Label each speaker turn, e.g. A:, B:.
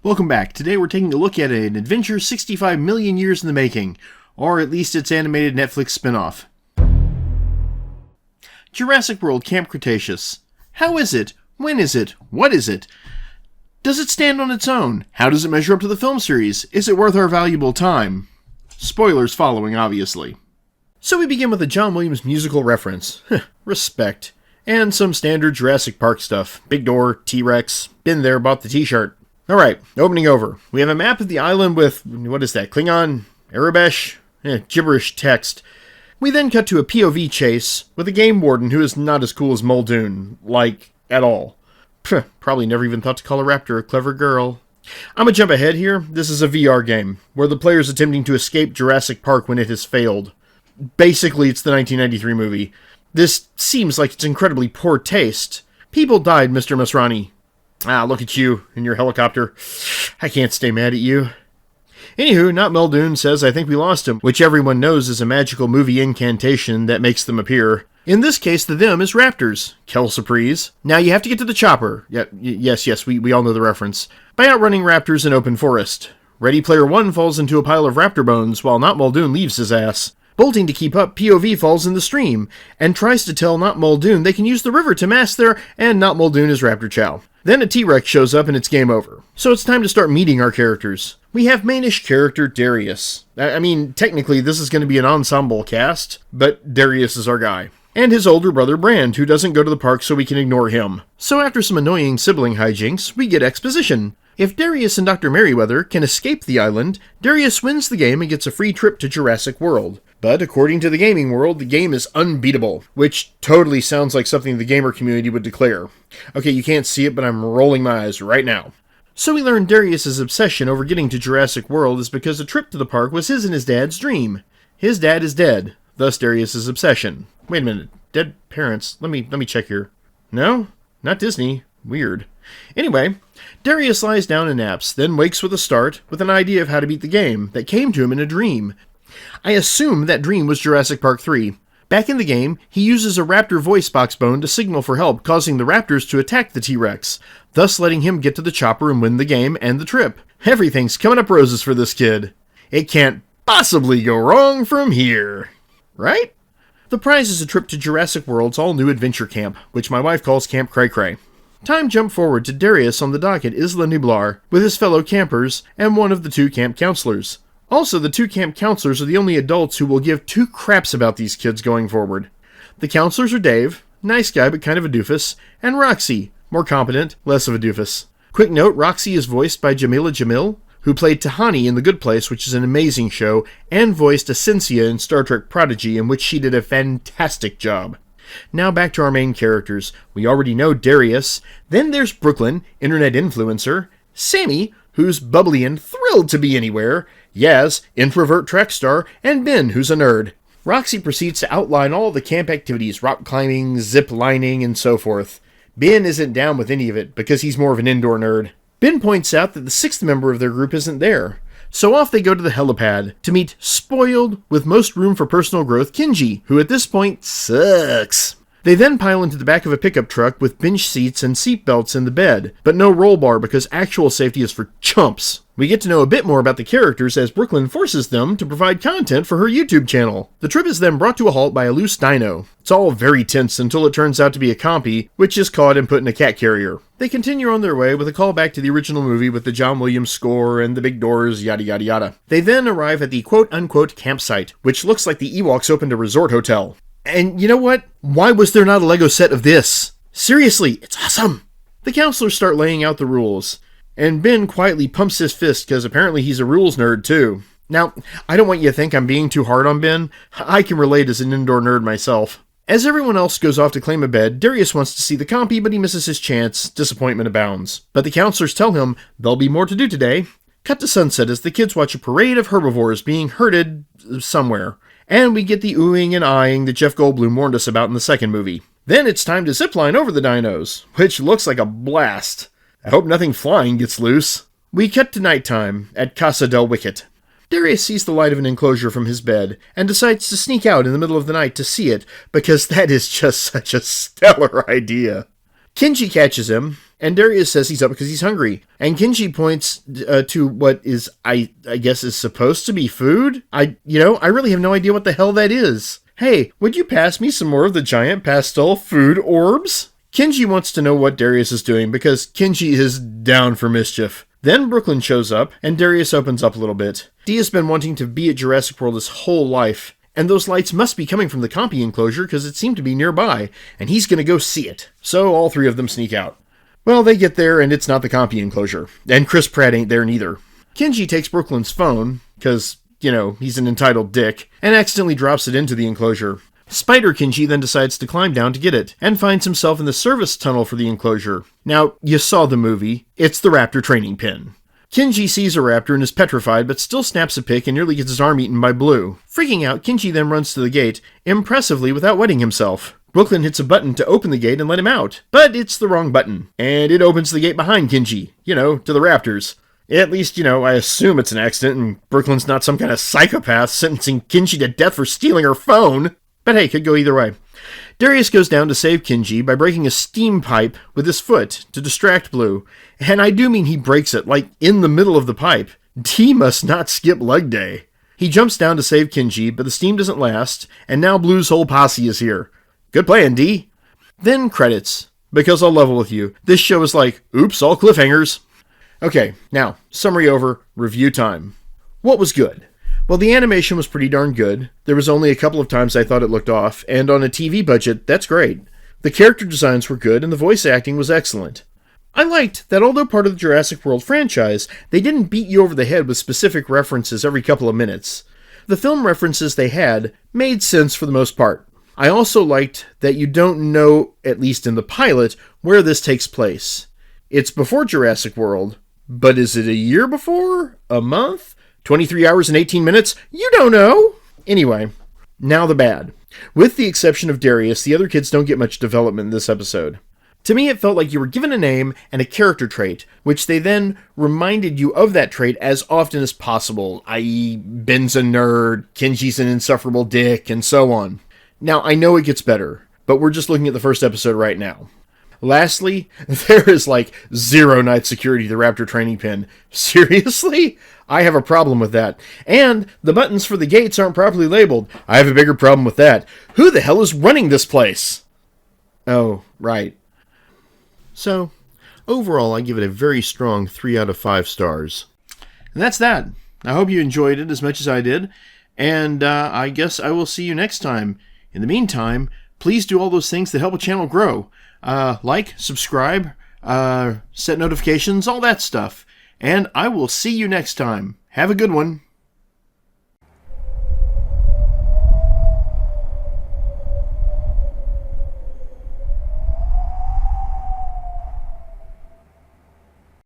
A: Welcome back. Today we're taking a look at an adventure 65 million years in the making, or at least its animated Netflix spin-off. Jurassic World Camp Cretaceous. How is it? When is it? What is it? Does it stand on its own? How does it measure up to the film series? Is it worth our valuable time? Spoilers following, obviously. So we begin with a John Williams musical reference. Respect. And some standard Jurassic Park stuff. Big door, T-Rex, been there, bought the t-shirt. Alright, opening over. We have a map of the island with, what is that, Klingon? Arabesh? Gibberish text. We then cut to a POV chase with a game warden who is not as cool as Muldoon. Like, at all. Probably never even thought to call a raptor a clever girl. I'm gonna jump ahead here. This is a VR game, where the player is attempting to escape Jurassic Park when it has failed. Basically, it's the 1993 movie. This seems like it's incredibly poor taste. People died, Mr. Masrani. Ah, look at you, in your helicopter. I can't stay mad at you. Anywho, Not Muldoon says, I think we lost him, which everyone knows is a magical movie incantation that makes them appear. In this case, the them is raptors. Quelle surprise. Now you have to get to the chopper. Yes, we all know the reference. By outrunning raptors in open forest. Ready Player One falls into a pile of raptor bones, while Not Muldoon leaves his ass. Bolting to keep up, POV falls in the stream, and tries to tell Not Muldoon they can use the river to mask their, and Not Muldoon is Raptor Chow. Then a T-Rex shows up and it's game over. So it's time to start meeting our characters. We have mainish character Darius. I mean, technically this is going to be an ensemble cast, but Darius is our guy. And his older brother Brand, who doesn't go to the park so we can ignore him. So after some annoying sibling hijinks, we get exposition. If Darius and Dr. Merriweather can escape the island, Darius wins the game and gets a free trip to Jurassic World. But according to the gaming world, the game is unbeatable, which totally sounds like something the gamer community would declare. Okay, you can't see it, but I'm rolling my eyes right now. So we learn Darius's obsession over getting to Jurassic World is because a trip to the park was his and his dad's dream. His dad is dead, thus Darius's obsession. Wait a minute, dead parents? Let me check here. No? Not Disney. Weird. Anyway, Darius lies down and naps, then wakes with a start with an idea of how to beat the game that came to him in a dream. I assume that dream was Jurassic Park 3. Back in the game, he uses a raptor voice box bone to signal for help, causing the raptors to attack the T-Rex, thus letting him get to the chopper and win the game and the trip. Everything's coming up roses for this kid. It can't possibly go wrong from here. Right? The prize is a trip to Jurassic World's all-new adventure camp, which my wife calls Camp Cray Cray. Time jump forward to Darius on the dock at Isla Nublar with his fellow campers and one of the two camp counselors. Also, the two camp counselors are the only adults who will give two craps about these kids going forward. The counselors are Dave, nice guy but kind of a doofus, and Roxy, more competent, less of a doofus. Quick note, Roxy is voiced by Jamila Jamil, who played Tahani in The Good Place, which is an amazing show, and voiced Essentia in Star Trek Prodigy, in which she did a fantastic job. Now back to our main characters. We already know Darius, then there's Brooklyn, internet influencer, Sammy, who's bubbly and thrilled to be anywhere, Yaz, introvert track star, and Ben, who's a nerd. Roxy proceeds to outline all the camp activities, rock climbing, zip lining, and so forth. Ben isn't down with any of it, because he's more of an indoor nerd. Ben points out that the sixth member of their group isn't there. So off they go to the helipad to meet spoiled, with most room for personal growth, Kenji, who at this point sucks. They then pile into the back of a pickup truck with bench seats and seat belts in the bed, but no roll bar because actual safety is for chumps. We get to know a bit more about the characters as Brooklyn forces them to provide content for her YouTube channel. The trip is then brought to a halt by a loose dino. It's all very tense until it turns out to be a compy, which is caught and put in a cat carrier. They continue on their way with a callback to the original movie with the John Williams score and the big doors, yada yada yada. They then arrive at the quote-unquote campsite, which looks like the Ewoks opened a resort hotel. And you know what? Why was there not a Lego set of this? Seriously, it's awesome! The counselors start laying out the rules, and Ben quietly pumps his fist because apparently he's a rules nerd too. Now, I don't want you to think I'm being too hard on Ben. I can relate as an indoor nerd myself. As everyone else goes off to claim a bed, Darius wants to see the compy, but he misses his chance. Disappointment abounds. But the counselors tell him there'll be more to do today. Cut to sunset as the kids watch a parade of herbivores being herded somewhere. And we get the oohing and eyeing that Jeff Goldblum warned us about in the second movie. Then it's time to zipline over the dinos, which looks like a blast. I hope nothing flying gets loose. We cut to nighttime at Casa del Wicket. Darius sees the light of an enclosure from his bed and decides to sneak out in the middle of the night to see it because that is just such a stellar idea. Kenji catches him, And Darius says he's up because he's hungry. And Kenji points to what is, I guess, is supposed to be food. I really have no idea what the hell that is. Hey, would you pass me some more of the giant pastel food orbs? Kenji wants to know what Darius is doing because Kenji is down for mischief. Then Brooklyn shows up, and Darius opens up a little bit. Dee has been wanting to be at Jurassic World his whole life, and those lights must be coming from the Compy enclosure because it seemed to be nearby, and he's going to go see it. So all three of them sneak out. Well, they get there, and it's not the Compy enclosure. And Chris Pratt ain't there neither. Kenji takes Brooklyn's phone, because, he's an entitled dick, and accidentally drops it into the enclosure. Spider Kenji then decides to climb down to get it, and finds himself in the service tunnel for the enclosure. Now, you saw the movie. It's the raptor training pen. Kenji sees a raptor and is petrified, but still snaps a pic and nearly gets his arm eaten by Blue. Freaking out, Kenji then runs to the gate, impressively without wetting himself. Brooklyn hits a button to open the gate and let him out, but it's the wrong button, and it opens the gate behind Kenji, to the raptors. At least, I assume it's an accident and Brooklyn's not some kind of psychopath sentencing Kenji to death for stealing her phone. But hey, could go either way. Darius goes down to save Kenji by breaking a steam pipe with his foot to distract Blue, and I do mean he breaks it, like in the middle of the pipe. Dee must not skip leg day. He jumps down to save Kenji, but the steam doesn't last, and now Blue's whole posse is here. Good plan, Dee. Then credits, because I'll level with you. This show is like, oops, all cliffhangers. Okay, now, summary over, review time. What was good? Well, the animation was pretty darn good. There was only a couple of times I thought it looked off, and on a TV budget, that's great. The character designs were good, and the voice acting was excellent. I liked that although part of the Jurassic World franchise, they didn't beat you over the head with specific references every couple of minutes. The film references they had made sense for the most part. I also liked that you don't know, at least in the pilot, where this takes place. It's before Jurassic World, but is it a year before? A month? 23 hours and 18 minutes? You don't know! Anyway, now the bad. With the exception of Darius, the other kids don't get much development in this episode. To me, it felt like you were given a name and a character trait, which they then reminded you of that trait as often as possible, i.e. Ben's a nerd, Kenji's an insufferable dick, and so on. Now, I know it gets better, but we're just looking at the first episode right now. Lastly, there is like zero night security to the Raptor training pen. Seriously? I have a problem with that. And the buttons for the gates aren't properly labeled. I have a bigger problem with that. Who the hell is running this place? Oh, right. So, overall, I give it a very strong 3 out of 5 stars. And that's that. I hope you enjoyed it as much as I did. And I guess I will see you next time. In the meantime, please do all those things that help a channel grow. Like, subscribe, set notifications, all that stuff. And I will see you next time. Have a good one.